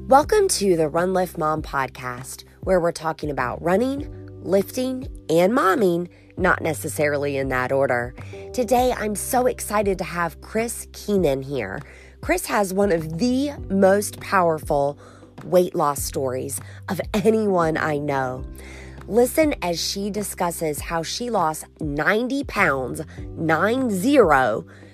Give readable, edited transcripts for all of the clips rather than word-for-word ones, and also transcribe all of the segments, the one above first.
Welcome to the Run Lift Mom podcast, where we're talking about running, lifting, and momming, not necessarily in that order. Today, I'm so excited to have Chris Kenon here. Chris has one of the most powerful weight loss stories of anyone I know. Listen as she discusses how she lost 90 pounds, 90,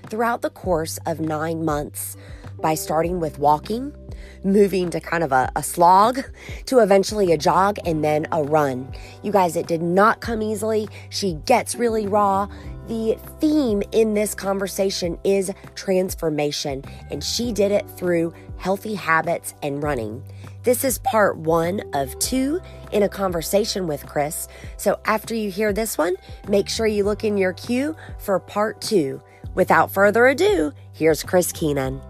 throughout the course of 9 months by starting with walking, moving to kind of a slog, to eventually a jog, and then a run. You guys, it did not come easily. She gets really raw. The theme in this conversation is transformation, and she did it through healthy habits and running. This is part 1 of 2 in a conversation with Chris. So after you hear this one, make sure you look in your queue for part 2. Without further ado, here's Chris Kenon.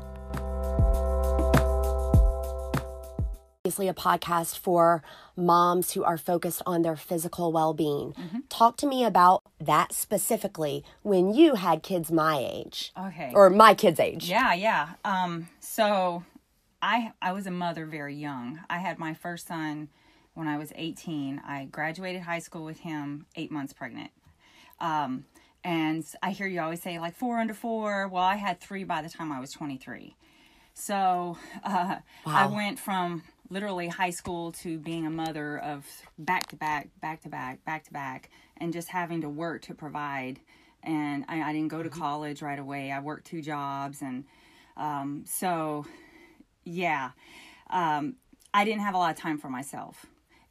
Obviously a podcast for moms who are focused on their physical well-being. Mm-hmm. Talk to me about that specifically when you had kids my age. Okay. Or my kids' age. Yeah. So I was a mother very young. I had my first son when I was 18. I graduated high school with him 8 months pregnant. And I hear you always say like 4 under 4. Well, I had 3 by the time I was 23. So wow. I went from literally high school to being a mother of back to back, and just having to work to provide. And I didn't go to college right away. I worked 2 jobs. And I didn't have a lot of time for myself.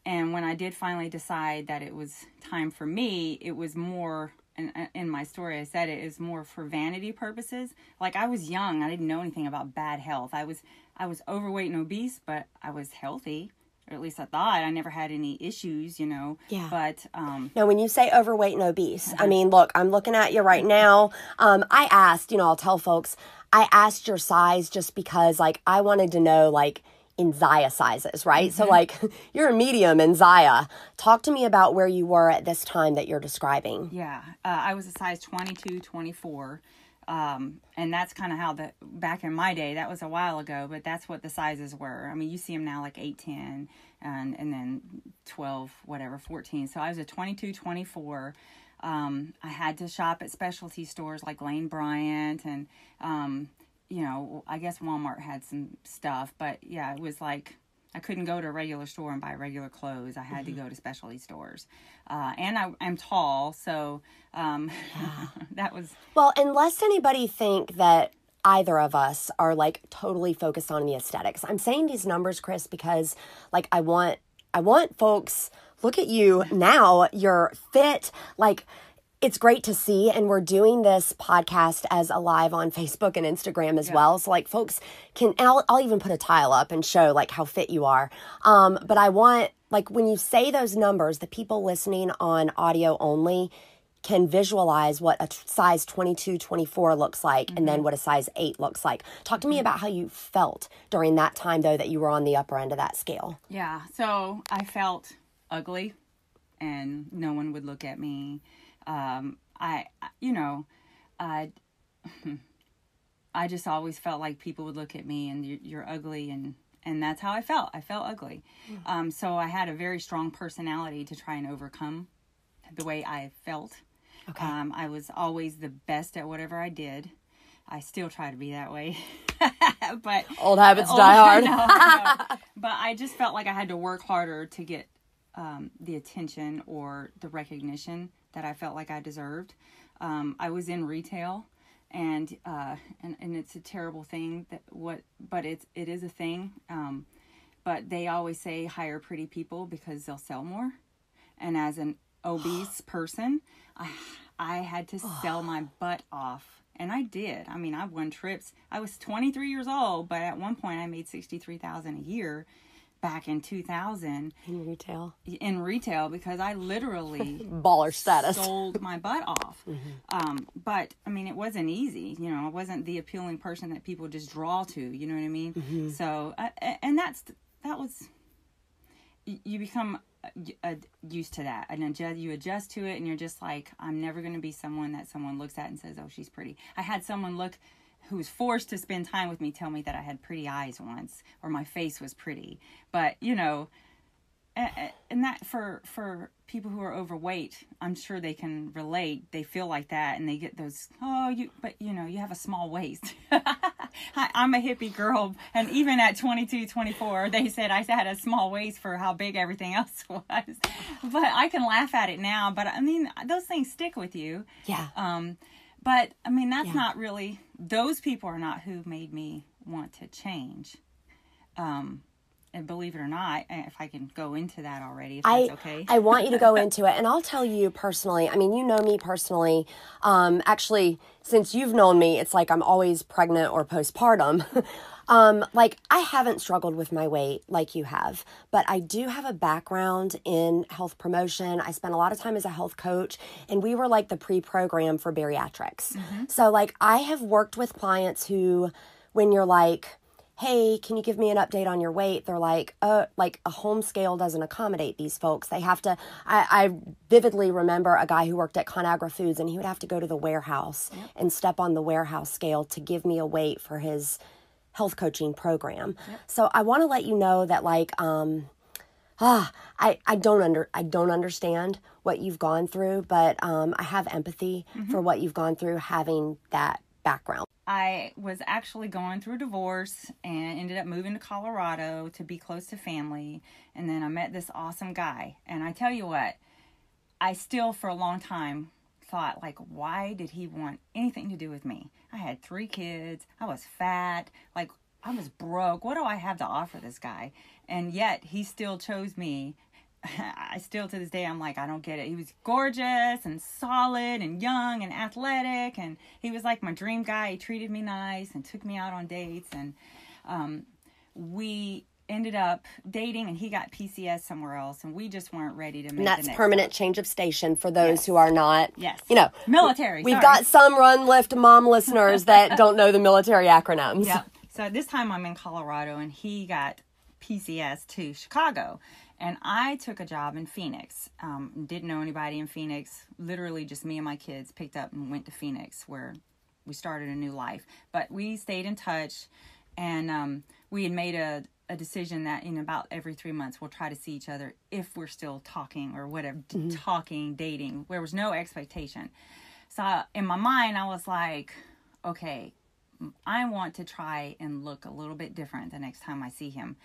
And when I did finally decide that it was time for me, it was more, and in my story I said it is more for vanity purposes. Like, I was young. I didn't know anything about bad health. I was overweight and obese, but I was healthy, or at least I thought. I never had any issues, Yeah. But now, when you say overweight and obese, I mean, look, I'm looking at you right now. I asked, I'll tell folks, I asked your size just because, I wanted to know, in Zaya sizes, right? Mm-hmm. So, you're a medium in Zaya. Talk to me about where you were at this time that you're describing. Yeah, I was a size 22, 24. And that's kind of how back in my day, that was a while ago, but that's what the sizes were. I mean, you see them now 8, 10, and then 12, 14. So I was a 22, 24. I had to shop at specialty stores like Lane Bryant and, I guess Walmart had some stuff, but yeah, it was I couldn't go to a regular store and buy regular clothes. I had to go to specialty stores. And I'm tall, so that was... Well, unless anybody think that either of us are totally focused on the aesthetics. I'm saying these numbers, Chris, because I want folks, look at you now, you're fit, it's great to see, and we're doing this podcast as a live on Facebook and Instagram as well. So folks can, and I'll even put a tile up and show how fit you are. But I want, when you say those numbers, the people listening on audio only can visualize what a size 22, 24 looks like, mm-hmm. and then what a size 8 looks like. Talk to me about how you felt during that time, though, that you were on the upper end of that scale. Yeah, so I felt ugly, and no one would look at me. I just always felt like people would look at me and you're ugly, and that's how I felt. I felt ugly. Mm-hmm. So I had a very strong personality to try and overcome the way I felt. Okay. I was always the best at whatever I did. I still try to be that way, but old habits die hard. No. But I just felt like I had to work harder to get, the attention or the recognition that I felt like I deserved. I was in retail, and it's a terrible thing but it is a thing. But they always say hire pretty people because they'll sell more. And as an obese person, I had to sell my butt off, and I did. I mean, I won trips. I was 23 years old, but at one point I made $63,000 a year. Back in 2000 in retail because I literally baller status sold my butt off. Mm-hmm. But I mean, it wasn't easy. I wasn't the appealing person that people just draw to. You know what I mean? Mm-hmm. So and that was, you become used to that, and you adjust to it, and you're just I'm never going to be someone that someone looks at and says, oh, she's pretty. I had someone look who was forced to spend time with me tell me that I had pretty eyes once, or my face was pretty. But, you know, and that for people who are overweight, I'm sure they can relate. They feel like that, and they get those, but you know, you have a small waist. I'm a hippie girl, and even at 22, 24, they said I had a small waist for how big everything else was. But I can laugh at it now, but I mean, those things stick with you. Yeah. But I mean, that's not really, those people are not who made me want to change. And believe it or not, if I can go into that already, if that's okay. I want you to go into it. And I'll tell you personally, I mean, you know me personally. Actually, since you've known me, it's like I'm always pregnant or postpartum. Like, I haven't struggled with my weight like you have, but I do have a background in health promotion. I spent a lot of time as a health coach, and we were like the pre-program for bariatrics. Mm-hmm. So, like, I have worked with clients who, when you're like, hey, can you give me an update on your weight? They're like a home scale doesn't accommodate these folks. They have to, I vividly remember a guy who worked at ConAgra Foods, and he would have to go to the warehouse and step on the warehouse scale to give me a weight for his health coaching program. Yep. So I want to let you know that, like, I don't understand what you've gone through, but I have empathy for what you've gone through having that background. I was actually going through a divorce and ended up moving to Colorado to be close to family. And then I met this awesome guy. And I tell you what, I still for a long time thought, like, why did he want anything to do with me? I had 3 kids. I was fat. Like, I was broke. What do I have to offer this guy? And yet he still chose me. I still, to this day, I'm like, I don't get it. He was gorgeous and solid and young and athletic, and he was like my dream guy. He treated me nice and took me out on dates, and we ended up dating, and he got PCS somewhere else, and we just weren't ready to make and that's the next permanent step. Change of station for those who are not, you know, military. We've got some Run Lift Mom listeners that don't know the military acronyms. Yeah. So this time I'm in Colorado, and he got PCS to Chicago. And I took a job in Phoenix. Didn't know anybody in Phoenix. Literally just me and my kids picked up and went to Phoenix, where we started a new life. But we stayed in touch, and we had made a decision that in about every 3 months we'll try to see each other if we're still talking or whatever, talking, dating. There was no expectation. So in my mind, I was like, okay, I want to try and look a little bit different the next time I see him.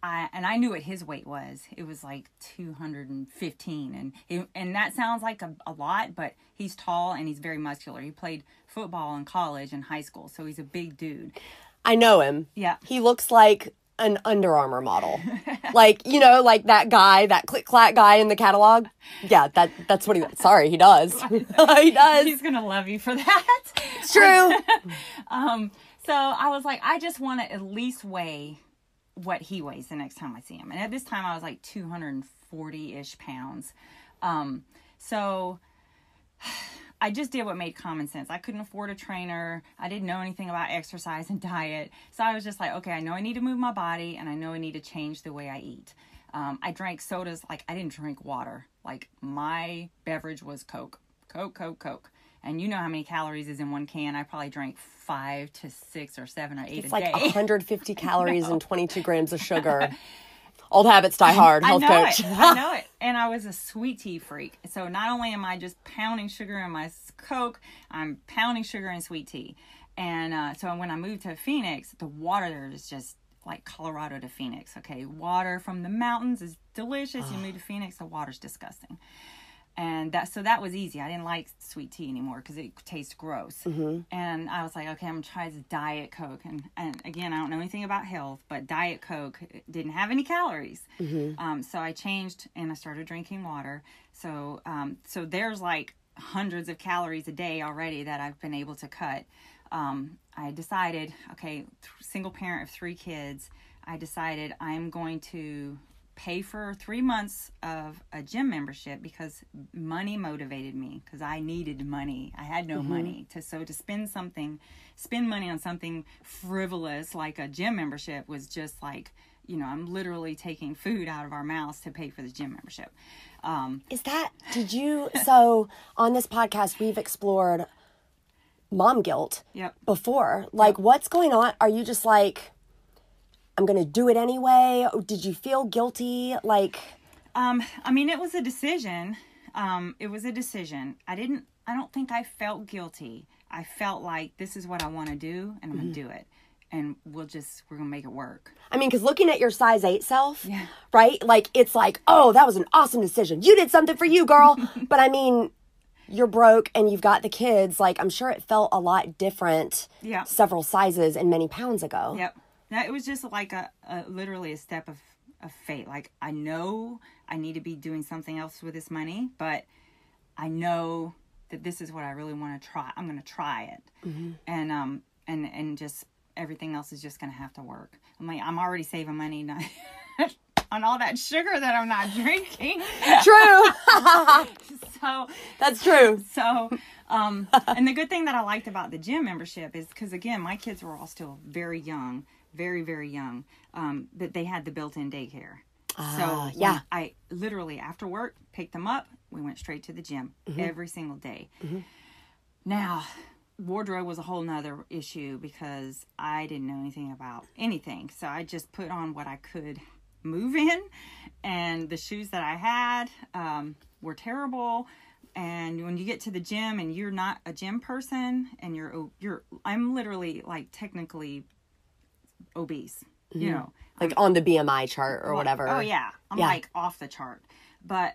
And I knew what his weight was. It was like 215. And that sounds like a lot, but he's tall and he's very muscular. He played football in college and high school, so he's a big dude. I know him. Yeah. He looks like an Under Armour model. Like, you know, like that guy, that click-clack guy in the catalog. Yeah, that's what sorry, he does. He does. He's going to love you for that. It's true. So I was like, I just want to at least weigh what he weighs the next time I see him. And at this time I was like 240-ish pounds. So I just did what made common sense. I couldn't afford a trainer. I didn't know anything about exercise and diet. So I was just like, okay, I know I need to move my body, and I know I need to change the way I eat. I drank sodas. Like, I didn't drink water. Like, my beverage was Coke. Coke. And you know how many calories is in one can. I probably drank 5 to 6 or 7 or 8 it's a day. It's like 150 calories and 22 grams of sugar. Old habits die hard, health coach. I know it. And I was a sweet tea freak. So not only am I just pounding sugar in my Coke, I'm pounding sugar in sweet tea. And so when I moved to Phoenix, the water there is just like Colorado to Phoenix. Okay, water from the mountains is delicious. You move to Phoenix, the water's disgusting. And that was easy. I didn't like sweet tea anymore because it tastes gross. Mm-hmm. And I was like, okay, I'm going to try this Diet Coke. And again, I don't know anything about health, but Diet Coke didn't have any calories. Mm-hmm. So I changed and I started drinking water. So there's like hundreds of calories a day already that I've been able to cut. I decided, okay, single parent of 3 kids, I decided I'm going to pay for 3 months of a gym membership because money motivated me, because I needed money. I had no money to spend money on something frivolous like a gym membership was just like, you know, I'm literally taking food out of our mouths to pay for the gym membership. So on this podcast, we've explored mom guilt Yep. before. Like, what's going on? Are you just like, I'm going to do it anyway? Did you feel guilty? Like, I mean, it was a decision. I don't think I felt guilty. I felt like this is what I want to do and I'm going to do it. And we're going to make it work. I mean, because looking at your size 8 self, right? Like, it's like, oh, that was an awesome decision. You did something for you, girl. But I mean, you're broke and you've got the kids. Like, I'm sure it felt a lot different several sizes and many pounds ago. Yep. Now, it was just like literally a step of fate. Like, I know I need to be doing something else with this money, but I know that this is what I really want to try. I'm going to try it. Mm-hmm. And just everything else is just going to have to work. I'm already saving money on all that sugar that I'm not drinking. True. So that's true. So, and the good thing that I liked about the gym membership is because, again, my kids were all still very young, very, very young, that they had the built-in daycare. So I literally, after work, picked them up. We went straight to the gym every single day. Mm-hmm. Now, wardrobe was a whole nother issue because I didn't know anything about anything. So I just put on what I could move in, and the shoes that I had were terrible. And when you get to the gym and you're not a gym person and I'm literally like technically obese, you know, like on the BMI chart or whatever. Oh yeah. I'm like off the chart. But,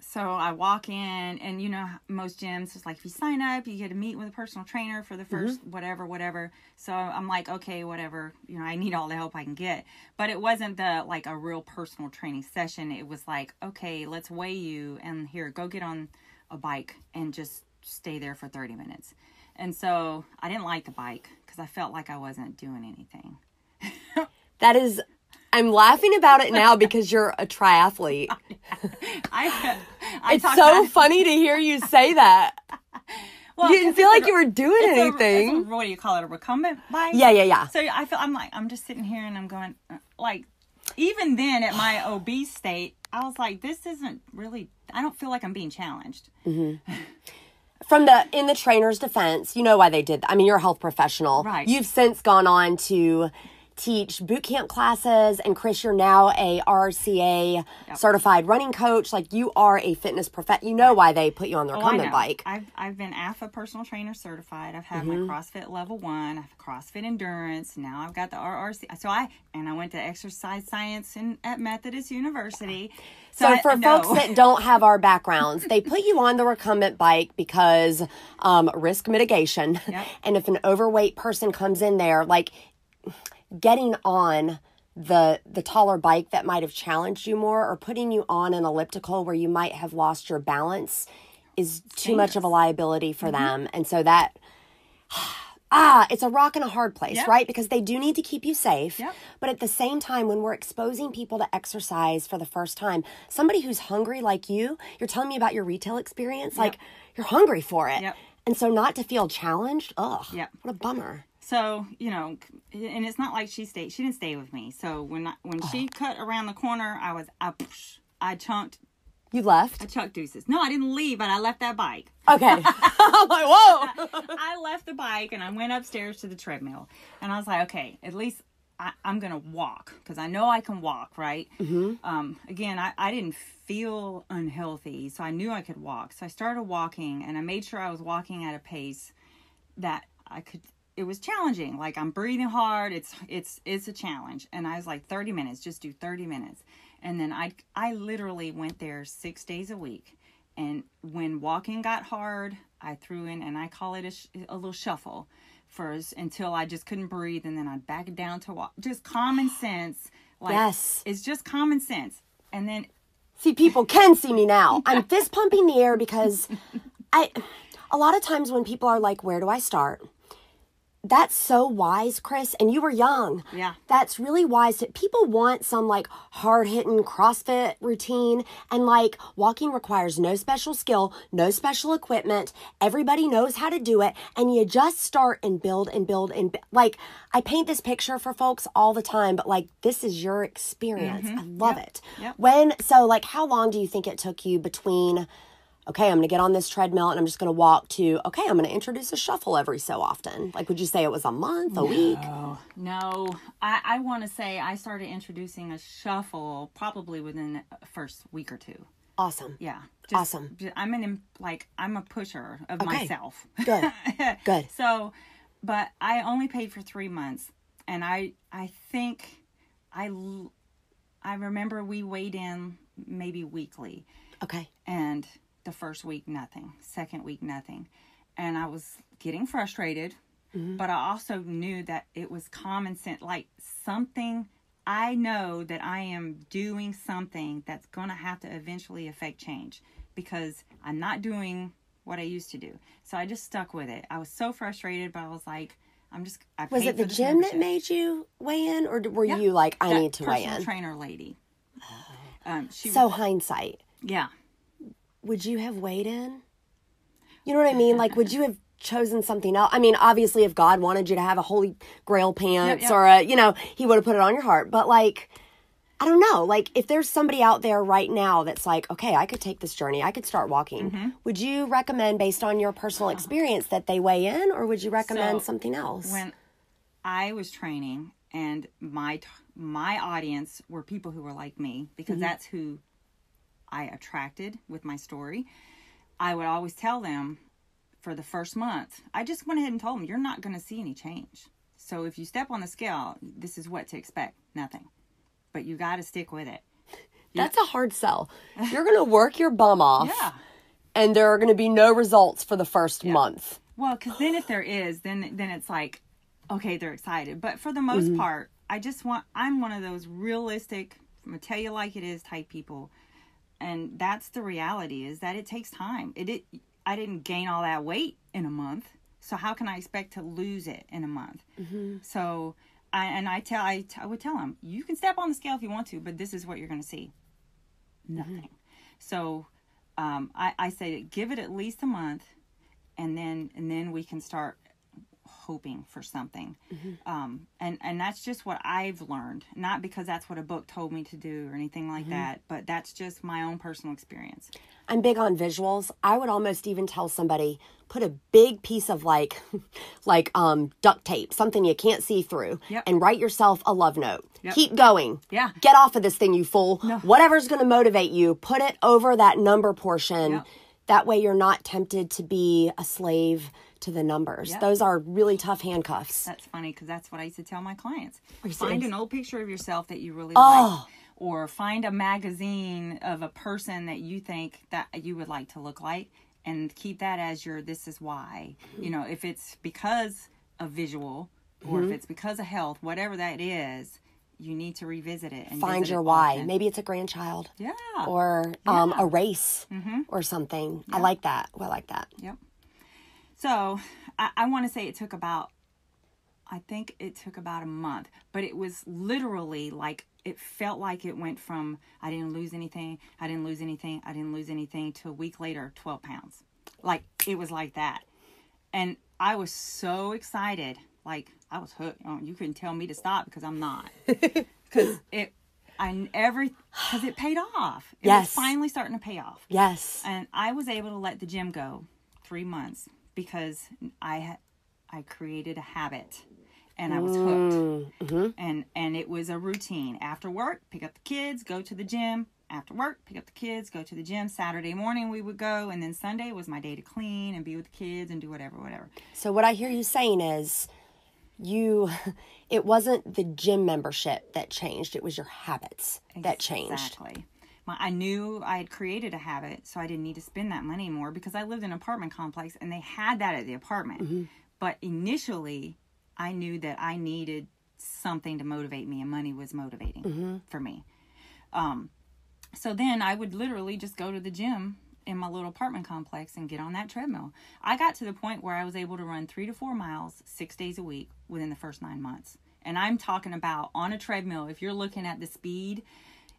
so I walk in and, you know, most gyms, it's like if you sign up, you get to meet with a personal trainer for the first whatever. So I'm like, okay, whatever, you know, I need all the help I can get. But it wasn't like a real personal training session. It was like, okay, let's weigh you and here, go get on a bike and just stay there for 30 minutes. And so I didn't like the bike because I felt like I wasn't doing anything. I'm laughing about it now because you're a triathlete. It's so funny to hear you say that. Well, you didn't feel like you were doing anything. What do you call it? A recumbent bike? Yeah. So I'm just sitting here and I'm going, like, even then at my obese state, I was like, this isn't really, I don't feel like I'm being challenged. Mm-hmm. In the trainer's defense, you know why they did that. I mean, you're a health professional. Right. You've since gone on to teach boot camp classes, and Chris, you're now a RCA certified running coach. Like, you are a fitness professional. You know why they put you on the recumbent bike. I've been AFA personal trainer certified. I've had my CrossFit level 1. I have CrossFit endurance. Now I've got the RRC. So I went to exercise science at Methodist University. So for folks that don't have our backgrounds, they put you on the recumbent bike because risk mitigation. Yep. And if an overweight person comes in there, like, getting on the taller bike that might have challenged you more, or putting you on an elliptical where you might have lost your balance, is too much of a liability for them. And so that, it's a rock and a hard place, right? Because they do need to keep you safe. Yep. But at the same time, when we're exposing people to exercise for the first time, somebody who's hungry like you're telling me about your retail experience, like, you're hungry for it. Yep. And so not to feel challenged, what a bummer. So, you know, and it's not like she didn't stay with me. So when she cut around the corner, I chunked. You left? I chucked deuces. No, I didn't leave, but I left that bike. Okay. I'm like, whoa. I left the bike and I went upstairs to the treadmill. And I was like, okay, at least I'm going to walk because I know I can walk, right? Mm-hmm. Again, I didn't feel unhealthy, so I knew I could walk. So I started walking, and I made sure I was walking at a pace that I could. It was challenging. Like, I'm breathing hard. It's a challenge. And I was like, 30 minutes, just do 30 minutes. And then I literally went there 6 days a week. And when walking got hard, I threw in, and I call it a little shuffle first until I just couldn't breathe. And then I'd back down to walk. Just common sense. Like, yes. It's just common sense. And then. See, people can see me now. I'm fist pumping the air because a lot of times when people are like, where do I start? That's so wise, Chris. And you were young. Yeah. That's really wise. People want some like hard-hitting CrossFit routine. And like, walking requires no special skill, no special equipment. Everybody knows how to do it. And you just start and build and build. And like, I paint this picture for folks all the time, but like, this is your experience. I love it. Yep. So like, how long do you think it took you between okay, I'm going to get on this treadmill and I'm just going to walk to, okay, I'm going to introduce a shuffle every so often? Like, would you say it was a month, a week? No. I want to say I started introducing a shuffle probably within the first week or two. Awesome. Yeah. Awesome. I'm a pusher of myself. Good. Good. So, but I only paid for 3 months. And I think I remember we weighed in maybe weekly. Okay. And the first week, nothing. Second week, nothing. And I was getting frustrated, but I also knew that it was common sense, like something. I know that I am doing something that's going to have to eventually affect change because I'm not doing what I used to do. So I just stuck with it. I was so frustrated, but I was like, was it the gym that made you weigh in, or were you like, I need to weigh in? Personal trainer lady. Hindsight. Yeah. Would you have weighed in? You know what I mean? Like, would you have chosen something else? I mean, obviously, if God wanted you to have a Holy Grail pants or he would have put it on your heart. But like, I don't know. Like, if there's somebody out there right now that's like, okay, I could take this journey. I could start walking. Would you recommend, based on your personal experience, that they weigh in, or would you recommend something else? When I was training, and my audience were people who were like me, because that's who I attracted with my story, I would always tell them for the first month, I just went ahead and told them, you're not going to see any change. So if you step on the scale, this is what to expect. Nothing. But you got to stick with it. That's a hard sell. You're going to work your bum off. And there are going to be no results for the first month. Well, because then if there is, then it's like, okay, they're excited. But for the most part, I'm one of those realistic, I'm going to tell you like it is type people. And that's the reality, is that it takes time. I didn't gain all that weight in a month. So how can I expect to lose it in a month? So I would tell them, you can step on the scale if you want to, but this is what you're going to see. Nothing. So I say give it at least a month, and then we can start hoping for something. And that's just what I've learned, not because that's what a book told me to do or anything like that, but that's just my own personal experience. I'm big on visuals. I would almost even tell somebody, put a big piece of like duct tape, something you can't see through, and write yourself a love note. Keep going. Get off of this thing, you fool. Whatever's going to motivate you, put it over that number portion. That way you're not tempted to be a slave to the numbers. Those are really tough handcuffs. That's funny, because that's what I used to tell my clients. Find an old picture of yourself that you really like. Or find a magazine of a person that you think that you would like to look like, and keep that as your, this is why. You know, if it's because of visual, or if it's because of health, whatever that is, you need to revisit it. And find your why. Often. Maybe it's a grandchild. Or a race or something. I like that. Well, I like that. So I want to say it took about a month, but it was literally like, it felt like it went from, I didn't lose anything to a week later, 12 pounds. Like, it was like that. And I was so excited. Like, I was hooked. Oh, you couldn't tell me to stop, because I'm not. Because it paid off. It was finally starting to pay off. And I was able to let the gym go 3 months, because I created a habit. And I was hooked. And it was a routine. After work, pick up the kids, go to the gym. After work, pick up the kids, go to the gym. Saturday morning we would go. And then Sunday was my day to clean and be with the kids and do whatever. So what I hear you saying is, it wasn't the gym membership that changed. It was your habits that changed. Exactly. I knew I had created a habit, so I didn't need to spend that money anymore, because I lived in an apartment complex and they had that at the apartment. But initially, I knew that I needed something to motivate me, and money was motivating for me. So then I would literally just go to the gym in my little apartment complex and get on that treadmill. I got to the point where I was able to run 3 to 4 miles 6 days a week within the first 9 months. And I'm talking about on a treadmill, if you're looking at the speed,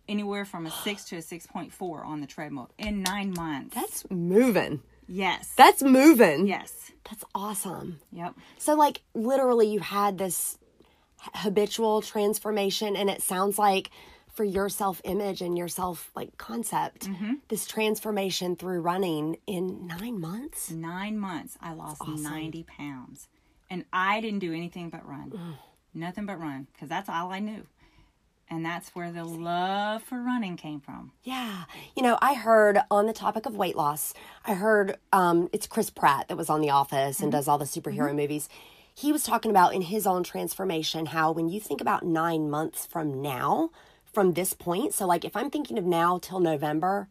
anywhere from a 6 to a 6.4 on the treadmill in 9 months. That's moving. Yes. That's moving. Yes. That's awesome. Yep. So, like, literally you had this habitual transformation, and it sounds like for your self-image and your concept, this transformation through running in 9 months? 9 months, I lost awesome. 90 pounds. And I didn't do anything but run. Nothing but run, because that's all I knew. And that's where the love for running came from. Yeah. I heard on the topic of weight loss, it's Chris Pratt that was on The Office and does all the superhero movies. He was talking about in his own transformation how when you think about 9 months from now, from this point, so if I'm thinking of now till November,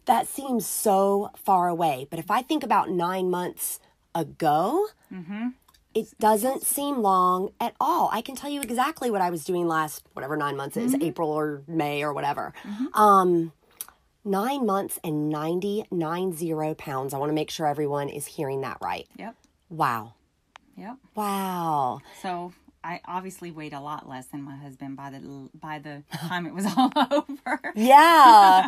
that seems so far away. But if I think about 9 months ago, it doesn't seem long at all. I can tell you exactly what I was doing last, whatever 9 months is, April or May or whatever. 9 months and 90 pounds. I want to make sure everyone is hearing that right. Yep. Wow. Yep. Wow. So I obviously weighed a lot less than my husband by the time it was all over. Yeah.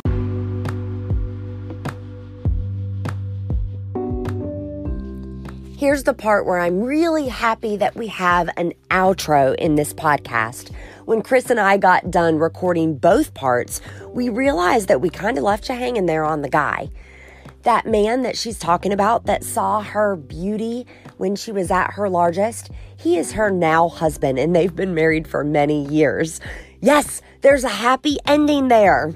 Here's the part where I'm really happy that we have an outro in this podcast. When Chris and I got done recording both parts, we realized that we kind of left you hanging there on the guy. That man that she's talking about that saw her beauty when she was at her largest, he is her now husband, and they've been married for many years. Yes, there's a happy ending there.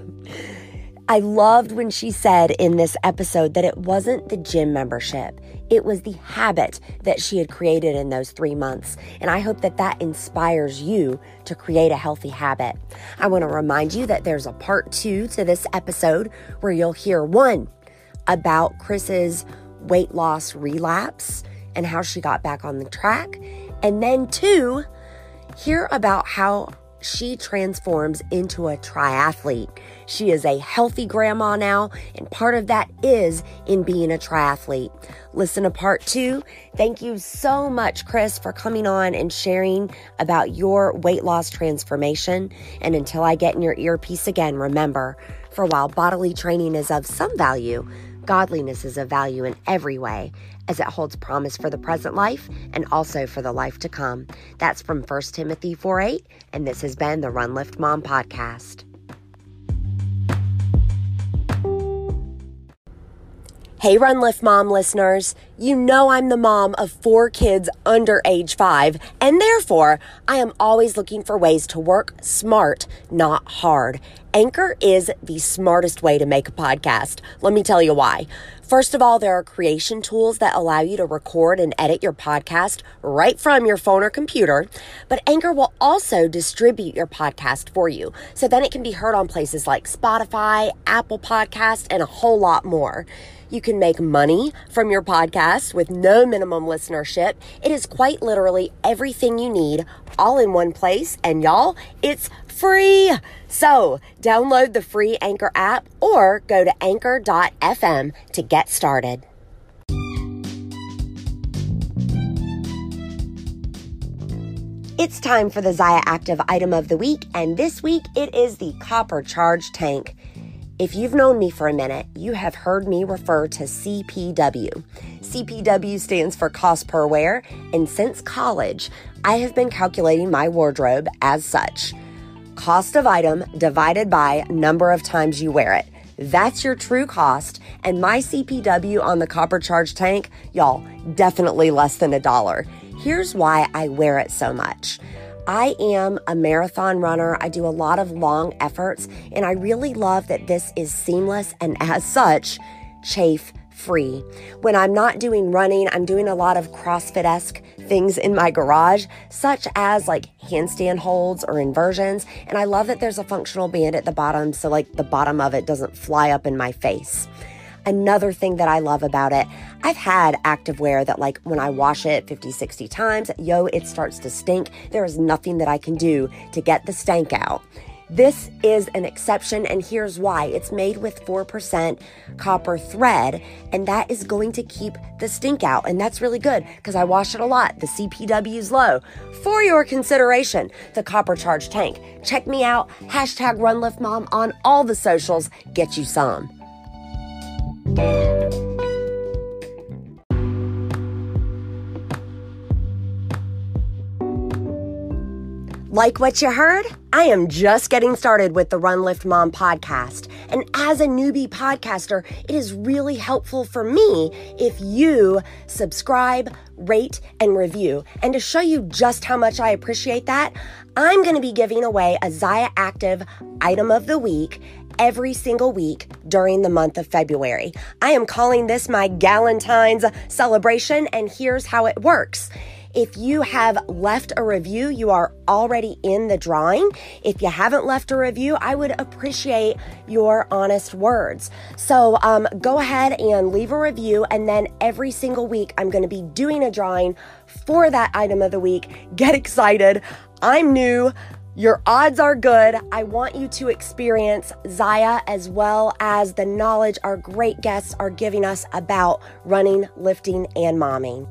I loved when she said in this episode that it wasn't the gym membership. It was the habit that she had created in those 3 months. And I hope that that inspires you to create a healthy habit. I want to remind you that there's a part 2 to this episode where you'll hear 1 about Chris's weight loss relapse and how she got back on the track. And then 2, hear about how she transforms into a triathlete. She is a healthy grandma now, and part of that is in being a triathlete. Listen to part 2. Thank you so much, Chris, for coming on and sharing about your weight loss transformation. And until I get in your earpiece again, remember, for while bodily training is of some value, godliness is of value in every way, as it holds promise for the present life and also for the life to come. That's from 1 Timothy 4:8, and this has been the Run Lift Mom podcast. Hey, Run Lift Mom listeners, you know I'm the mom of 4 kids under age 5, and therefore I am always looking for ways to work smart, not hard. Anchor is the smartest way to make a podcast. Let me tell you why. First of all, there are creation tools that allow you to record and edit your podcast right from your phone or computer, but Anchor will also distribute your podcast for you, so then it can be heard on places like Spotify, Apple Podcasts, and a whole lot more. You can make money from your podcast with no minimum listenership. It is quite literally everything you need all in one place. And y'all, it's free. So download the free Anchor app or go to anchor.fm to get started. It's time for the Zaya Active item of the week. And this week it is the Copper Charge Tank. If you've known me for a minute, you have heard me refer to CPW. CPW stands for cost per wear, and since college, I have been calculating my wardrobe as such. Cost of item divided by number of times you wear it. That's your true cost, and my CPW on the Copper Charge Tank, y'all, definitely less than $1. Here's why I wear it so much. I am a marathon runner. I do a lot of long efforts, and I really love that this is seamless and as such, chafe free. When I'm not doing running, I'm doing a lot of CrossFit-esque things in my garage, such as handstand holds or inversions. And I love that there's a functional band at the bottom, so the bottom of it doesn't fly up in my face. Another thing that I love about it, I've had activewear that when I wash it 50, 60 times, it starts to stink. There is nothing that I can do to get the stank out. This is an exception, and here's why. It's made with 4% copper thread, and that is going to keep the stink out, and that's really good because I wash it a lot. The CPW is low. For your consideration, the Copper Charge Tank. Check me out, #RunLiftMom on all the socials. Get you some. Like what you heard? I am just getting started with the Run Lift Mom podcast. And as a newbie podcaster, it is really helpful for me if you subscribe, rate, and review. And to show you just how much I appreciate that, I'm going to be giving away a Zaya Active item of the week every single week during the month of February. I am calling this my Galentine's celebration, and here's how it works. If you have left a review, you are already in the drawing. If you haven't left a review, I would appreciate your honest words. So go ahead and leave a review, and then every single week I'm going to be doing a drawing for that item of the week. Get excited. I'm new. Your odds are good. I want you to experience Zaya as well as the knowledge our great guests are giving us about running, lifting, and momming.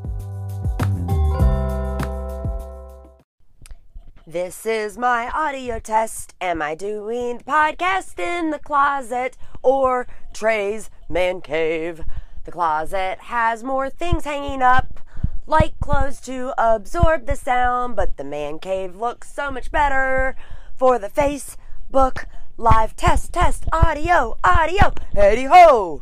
This is my audio test. Am I doing the podcast in the closet or Trey's man cave? The closet has more things hanging up, like clothes to absorb the sound, but the man cave looks so much better for the Facebook Live test, audio, Eddie ho!